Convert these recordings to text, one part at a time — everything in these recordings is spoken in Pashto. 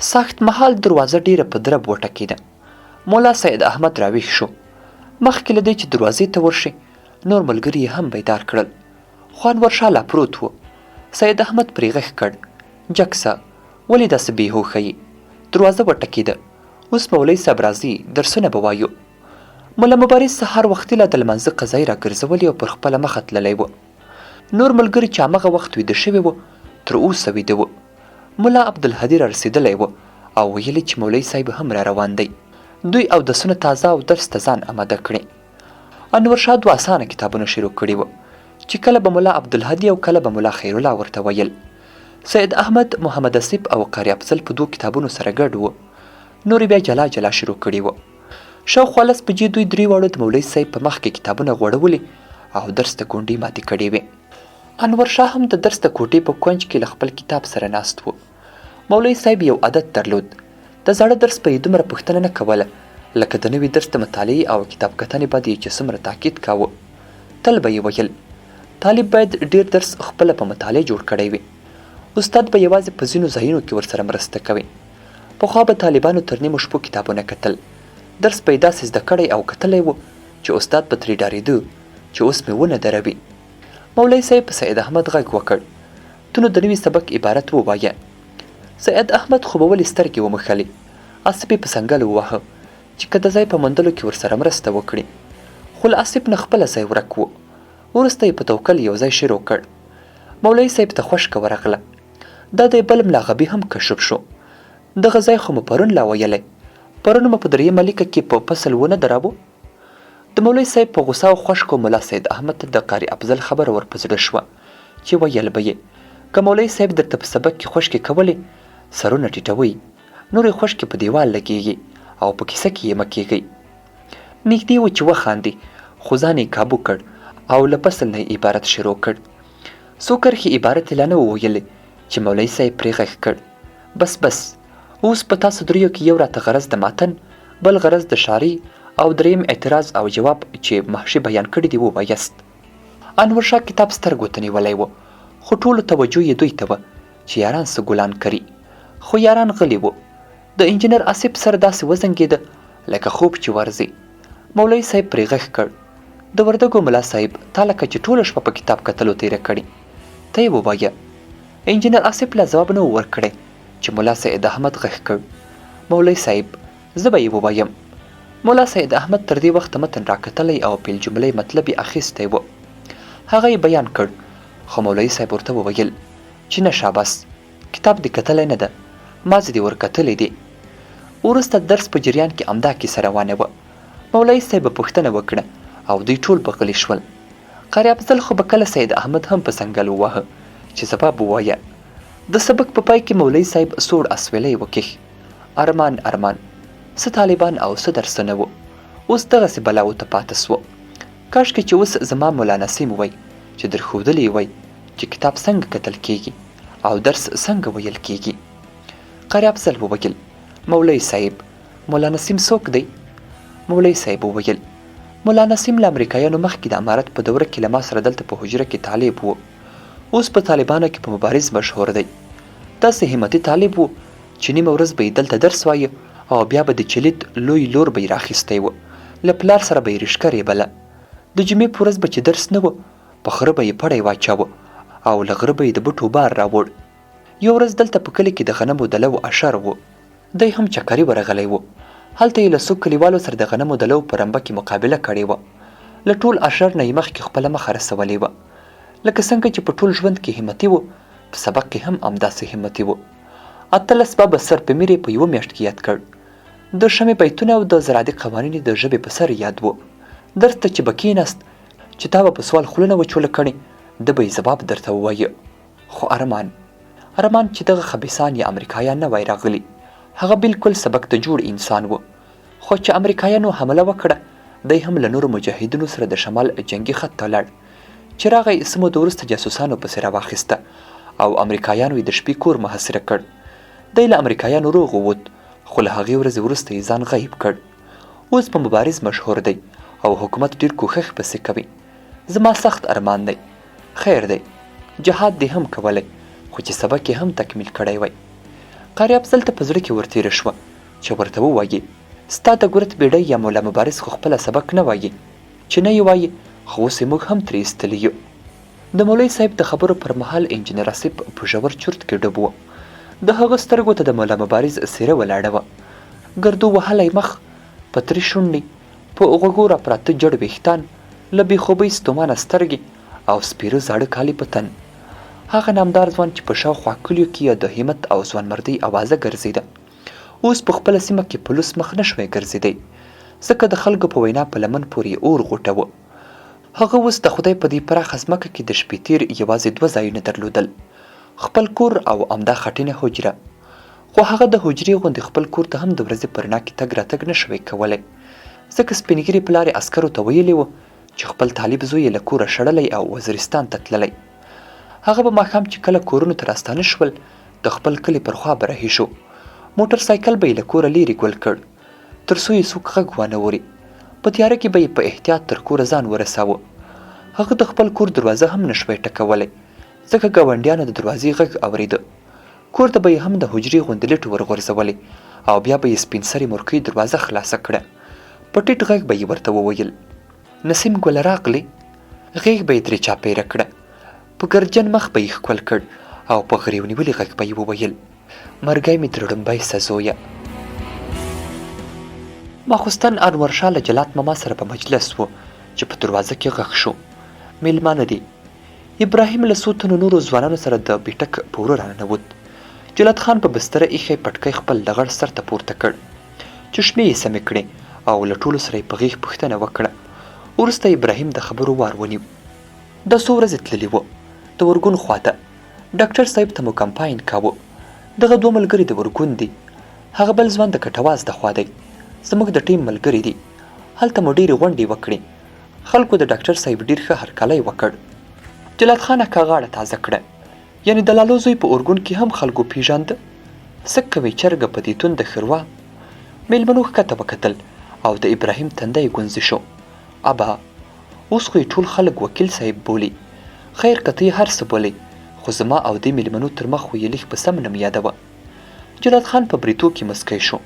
سخت مهال دروازه ډیره په درب وټکېده. مولا سید احمد راویښ شو. مخکې له دې چې دروازې ته ورشي نور ملګري یې هم بیدار کړل. خو انورشاه لا پروت و. سید احمد پرې غږ کړ: جکسه ولې داسې بېهوښه یې؟ دروازه وټکېده. اوس مولوي صاحب راځي، درسونه به وایو. ملا مبارز سهار وختي لا د لمانځه قضایي راګرځولې او پر خپله مخه تللی و. نور ملګري چې همغه وخت ویده شوي وو تر اوسه ویده وو. ملا عبدالهادي را رسېدلی و او ویلې چې مولوي صاحب هم را روان دی. دوی اودسونه تازه او درس ته ځان اماده کړي. انورشاه دوه اسانه کتابونه شروع کړي وو چې کله به ملا عبدالهادي او کله به ملا خیرالله ورته ویل. سید احمد، محمد اسیب او قاري افضل په دوه کتابونو سره ګډ وو. نور بیا جلا جلا شروع کړي وو. شاوخوا 10 بجې دوی درې واړو د مولوي صاحب په مخ کې کتابونه غوړولي او درس ته کونډې ماتې کړې وې. انورشاه هم د درس د کوټې په کونج کې له خپل کتاب سره ناست و. مولوي صاحب یو عادت درلود. د زاړه درس په یې دومره پوښتنه نه کوله لکه د نوي درس د مطالعې او کتاب کتنې باندې یې چې څومره تاکید کاوه. تل به یې ویل طالب باید ډیر درس خپله په مطالعې جوړ کړی وي. استاد به یوازې په ځینو ځایونو کې ورسره مرسته کوي. پخوا به طالبانو تر نیمو شپو کتابونه کتل. درس به یې داسې زده کړی او کتلی و چې استاد به ترې ډارېده چې اوس مې ونه دروي. مولوي صاحب په سید احمد غږ وکړ: ته نو د نوي سبق عبارت ووایه. سید احمد خو به ولې سترګې وموښلې. آصف یې په سنګل وواهه چې که د ځای په موندلو کې ورسره مرسته وکړي. خو له آصف نه خپله ځای ورک و. وروسته یې په توکل یو ځای شروع کړ. مولوي صاحب ته خوشکه ورغله. دا دی بل ملا غبي هم کشف شو. دغه ځای خو مو پرون لا ویلی. پرون مو په درېیمه لیکه کې په فصل ونه درابو. د مولوي صاحب په غوسه او خوشکو ملا سید احمد ته د قاري افضل خبره ور په زړه شوه چې ویل به یې که مولوي صاحب درته په سبق کې خوشکې کولې سرونه ټیټوئ، نورې خوشکې په دیوال لګېږي او په کیسه کې یې مه کېږئ. نږدې و چې وخاندي خو ځان یې کابو کړ او له فصل نه یې عبارت شروع کړ. څو کرښې عبارت یې لا نه و ویلی چې مولوي صاحب پرې غږ کړ: بس بس، اوس په تاسو دریو کې یو راته غرض د ماتن، بل غرض د شاعري او دریم اعتراض او جواب چې محشي بیان کړي دي ووایست. انورشاه کتاب سترګو ته نیولی و خو ټولو توجه یې دوی ته وه چې یاران څه ګلان کري. خو یاران غلي وو. د انجینر آصف سر داسې وزنګېده لکه خوب چې ورځي. مولوي صاحب پرې غږ کړ: د وردګو ملا صاحب، تا لکه چې ټوله شپه په کتاب کتلو تېره کړې، ته یې ووایه. انجینر آصف لا ځواب نه و ورکړی چې ملا سید احمد غږ کړ: مولوي صاحب، زه به یې ووایم. ملا سید احمد تر دې وخته متن راکتلی او پیل جملې مطلب یې اخیستی و. هغه یې بیان کړ خو مولوي صاحب ورته وویل چې نه شاباس، کتاب دې کتلی نه ده، ما زه دې ورکتلی دی. وروسته درس په جریان کې همدا کیسه روانه وه. مولوي صاحب پوښتنه وکړه او دوی ټول به غلي شول. قاري افضل خو به کله سید احمد هم په سنګل وواهه چې ځواب ووایه. د سبق په پای کې مولوي صاحب سوړ اسویلی وکیښ: ارمان ارمان، څه طالبان او څه درسونه وو، اوس دغسې بلاو ته پاته سوه. کاشکې چې اوس زما ملا نسیم وی چې درښودلی وی چې کتاب څنګه کتل کیږي او درس څنګه ویل کیږي. قاري افضل وویل: مولوي صاحب، ملا نسیم څوک دی؟ مولوي صاحب وویل: ملا نسیم له امریکایانو مخکې د امارت په دوره کې له ما سره دلته په حجره کې طالب و. اوس په طالبانو کې په مبارز مشهور دی. داسې همتي طالب و چې نیمه ورځ به یې دلته درس وایه او بیا به د چلیت لوی لور به یې راخیستی و. له پلار سره به یې رشکه ریبله. د جمعې په ورځ به چې درس نه و په خره به یې پړی واچاوه او له غره به یې د بوټو بار راوړ. یو ورځ دلته په کلي کې د غنمو د لو اشر و. دی هم چکري ورغلی و. هلته یې له څو کلیوالو سره د غنمو د لو په رمبه کې مقابله کړې وه. له ټول اشر نه یې مخکې خپله مخه رسولې وه. لکه څنګه چې په ټول ژوند کې همتي و، په سبق کې هم همداسې همتي و. 18 بابه سر په میرې په یوه میاشت کې یاد کړ. د شمې بیتونه او د زرادي قوانین د ژبې په سر یاد و. درس ته چې به کېناست چې تا به په سوال خوله نه وچوله کړې، ده به یې ځواب درته ووایه. خو ارمان چې دغه خبیثان یا امریکایان نه وای راغلي، هغه بالکل سبق ته جوړ انسان و. خو چې امریکایانو حمله وکړه، دی هم له نورو مجاهدینو سره د شمال جنگي خط ته لاړ. چې راغی څه موده وروسته جاسوسانو پسې راواخیسته او امریکایانو یې د شپې کور محاصره کړ. دی له امریکایانو روغ ووت، خو له هغې ورځې وروسته یې ځان غیب کړ. اوس په مبارز مشهور دی او حکومت ډېر کوښښ پسې کوي. زما سخت ارمان دی، خیر دی، جهاد دې هم کولی خو چې سبق یې هم تکمیل کړی وای. قاري افضل ته په زړه کې ورتېره شوه چې ورته ووایي ستا د ګورت بیډۍ یا مولا مبارز خو خپله سبق نه وایي چې نه یې وایي خو اوس یې موږ هم ترې ایستلي یو. د مولوي صاحب د خبرو پر مهال انجینر آصف په ژور چورت کې ډوب و. د هغه سترګو ته د مولا مبارز څېره ولاړه وه. ګردو وهلی مخ، په ترې شونډې، په غوږو راپراته جړ ویښتان، له بېخوبۍ ستومانه سترګې او سپېره زاړه کالي په تن. هغه نامدار ځوان چې په شاوخوا کلیو کې یې د همت او ځوانمردۍ اوازه ګرځېده، اوس په خپله سیمه کې په لوس مخ نه شوی ګرځېدی، ځکه د خلکو په وینا په لمن پورې اور غوټه و. هغه اوس د خدای په دې پراخه ځمکه کې د شپې تېر یوازې 2 ځایونه درلودل، خپل کور او همدا خټینه حجره. خو هغه د حجرې غوندې خپل کور ته هم د ورځې په رڼا کې تګ راتګ نه شوی کولی، ځکه سپین ږیري پلار یې عسکرو ته ویلي و چې خپل طالب زوی یې له کوره شړلی او وزیرستان ته تللی. هغه به ماښام چې کله کورونو ته راستانه شول د خپل کلي پر خوا به رهي شو. موټر سایکل به یې له کوره لیرې ګول کړ تر څو یې څوک غږ وانه وري. په تیاره کې به یې په احتیاط تر کوره ځان ورساوه. هغه د خپل کور دروازه هم نه شوی ټکولی، ځکه ګاونډیانو د دروازې غږ اورېده. کور ته به یې هم د حجرې غوندې لټ ورغورځولې او بیا به یې سپین سرې مورکۍ دروازه خلاصه کړه. په ټیټ غږ به یې ورته وویل نسیم ګله راغلې. غېږ به یې ترې چاپېره کړه، په ګرجن مخ به یې ښکل کړ او په غریو نیولي غږ به یې وویل مرګی مې تر ړومبی سه زویه. ماخوستن انورشاه له جلات ماما سره په مجلس و چې په دروازه کې غږ شو میلمانه دي. ابراهیم له څو تنو نورو ځوانانو سره د بیټک په وره راننوت. جلات خان په بستره ایښی پټکی خپل لغړ سر ته پورته کړ، چشمې یې سمې کړې او له ټولو سره یې په غېږ پوښتنه وکړه. وروسته ابراهیم د خبرو وار ونیو. دا څو ورځې تللي وه د ورګون خواته، ډاکټر صاحب ته مو کمپاین کاوه. دغه 2 ملګري د ورګون دي، هغه بل ځوان د کټواز د خوا دی، زموږ د ټیم ملګري دي. هلته مو ډېرې غونډې وکړې، خلکو د ډاکټر صاحب ډېر ښه هرکلی وکړ. جلات خان اکا غاړه تازه کړه، یعنې د لالو زوی په اورګون کې هم خلکو پیژانده. څه کوې چرګه په دې توند ښروا. میلمنو ښکته وکتل او د ابراهیم تنده یې ګونځې شو. ابا اوس خو یې ټول خلک وکیل صاحب بولي، خیر که ته یې هر څه بولئ، خو زما او دې میلمنو تر مخ خو یې لږ په سم نوم یادوه. جلات خان په بریتو کې مسکی شو.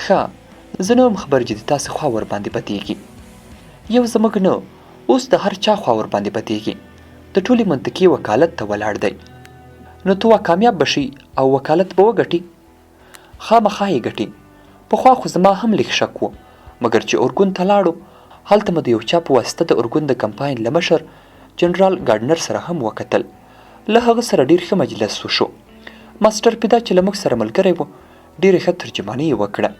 ښه زه نه وم خبر چې د تاسې خوا ورباندې بدېږي. یو زموږ نه، اوس د هر چا خوا ورباندې بدېږي، د ټولې منطقې وکالت ته ولاړ دی. نو ته کامیاب به شي او وکالت به وګټي. خامخا یې ګټي. پخوا خو زما هم لږ شک و، مګر چې اورګون ته لاړو هلته مو د یو چا په واسطه د اورګون د کمپاین له مشر جنرال ګارډنر سره هم وکتل. له هغه سره ډېر ښه مجلس وشو. ماسټر پیدا چې له موږ سره ملګری و ډېرې ښه ترجماني یې وکړه.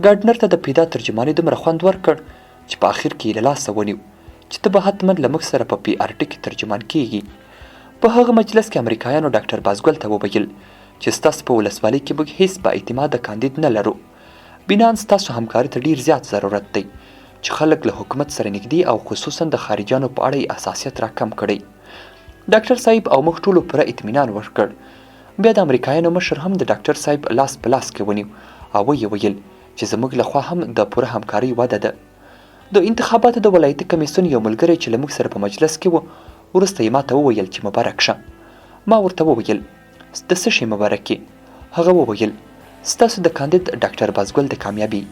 ګارډنر ته د پیدا ترجماني دومره خوند ورکړ چې په آخر کې یې له لاسه ونیو چې ته به حتما له موږ سره په PRT کې ترجمان کیږي. په هغه مجلس کې امریکایانو ډاکټر بازګل ته وویل چې ستاسو په ولسوالۍ کې موږ هیڅ با اعتماده کاندید نه لرو، بنان ستاسو همکاري ته ډېر زیات ضرورت دی چې خلک له حکومت سره نږدې او خصوصا د خارجیانو په اړه یې حساسیت راکم کړی. ډاکټر صاحب او موږ ټولو پوره اطمینان ورکړ. بیا د امریکایانو مشر هم د ډاکټر صاحب لاس په لاس کې ونیو او ویې ویل چې زموږ له خوا هم د پوره همکارۍ وعده ده. د انتخاباتو د ولایتي کمیسیون یو ملګری چې له موږ سره په مجلس کې و وروسته یې ماته وویل چې مبارک شه. ما ورته وویل د څه شي مبارکي؟ هغه وویل ستاسو د کاندید ډاکټر بازګل د کامیابي.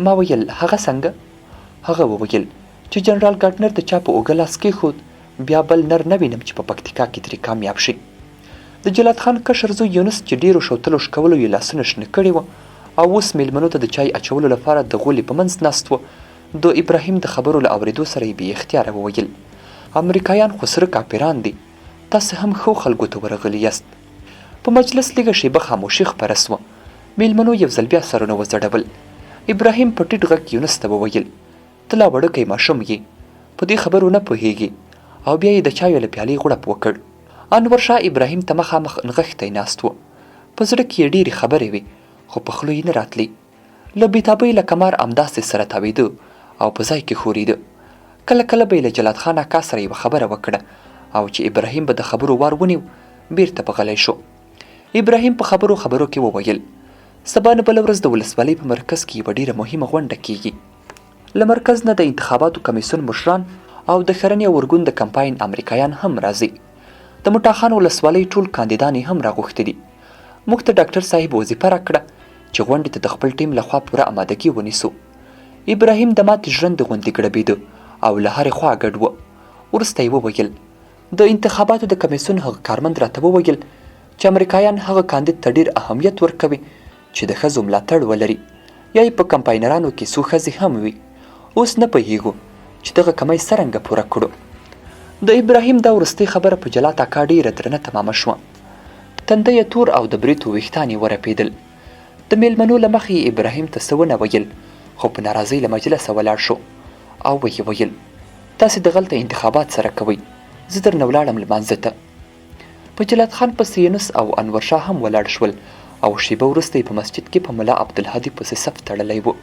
ما ویل هغه څنګه؟ هغه وویل چې جنرال ګارډنر د چا په اوږه لاس کېښود بیا بل نر نه وینم چې په پکتیکا کې ترې کامیاب شي. د جلات خان کشر زوی یونس چې ډېرو شوتلو شکولو یې لاسونه شنه کړي وه او اوس میلمنو ته د چای اچولو لپاره د غولي په منځ ناست و، د ابراهیم د خبرو له اورېدو سره یې بې اختیاره وویل امریکایان خو سره کاپیران دي، تاسې هم ښو خلکو ته ورغلي یاست. په مجلس لږه شیبه خاموشي خپره سوه. میلمنو یو ځل بیا سرونه وځړول. ابراهیم په ټیټ غږ یونس ته وویل ته لا وړوکی ماشوم یې، په دې خبرو نه پوهېږي، او بیا یې د چایو له پیالې غوړپ وکړ. انورشاه ابراهیم ته مخامخ نغښتی ناست و. په زړه کې یې ډېرې خبرې وې خو په خوله یې نه راتلې. له بېتابۍ له کمر همداسې سره تاوېده او په ځای کې ښورېده. کله کله به یې له جلات خان اکا سره یوه خبره وکړه او چې ابراهیم به د خبرو وار ونیو بېرته به غلی شو. ابراهیم په خبرو کې وویل سبا نه بله ورځ د ولسوالۍ په مرکز کې یوه ډېره مهمه غونډه کیږي. له مرکز نه د انتخاباتو کمیسیون مشران او د ښرنې او ورګون د کمپاین امریکایان هم راځي. د مټاخان ولسوالۍ ټول کاندیدان هم راغوښتي دي. موږ ته ډاکټر صاحب وظیفه راکړه چې غونډې ته د خپل ټیم لخوا پوره امادګي ونیسو. ابراهیم د ماتې ژرندې غوندې ګړبېده او له هرې خوا ګډ و. وروسته یې وویل د انتخاباتو د کمیسیون هغه کارمند راته وویل چې امریکایان هغه کاندید ته ډېر اهمیت ورکوي چې د ښځو ملاتړ ولري یا یې په کمپاینرانو کې څو ښځې هم وي. اوس نه پوهیږو چې دغه کمی څرنګه پوره کړو. د ابراهیم دا وروستۍ خبره په جلات اکا ډېره درنه تمامه شوه. تنده یې تور او د بریتو ویښتان یې ورپېدل. د میلمنو له مخې یې ابراهیم ته څه ونه ویل، خو په ناراضۍ له مجلسه ولاړ شو او ویې ویل تاسې دغلته انتخابات سره کوئ، زه درنه ولاړم لمانځه ته. په جلات خان پسې یونس او انور شاه هم ولاړ شول او شیبه وروسته یې په مسجد کې په ملا عبدالهادي پسې صف تړلی و.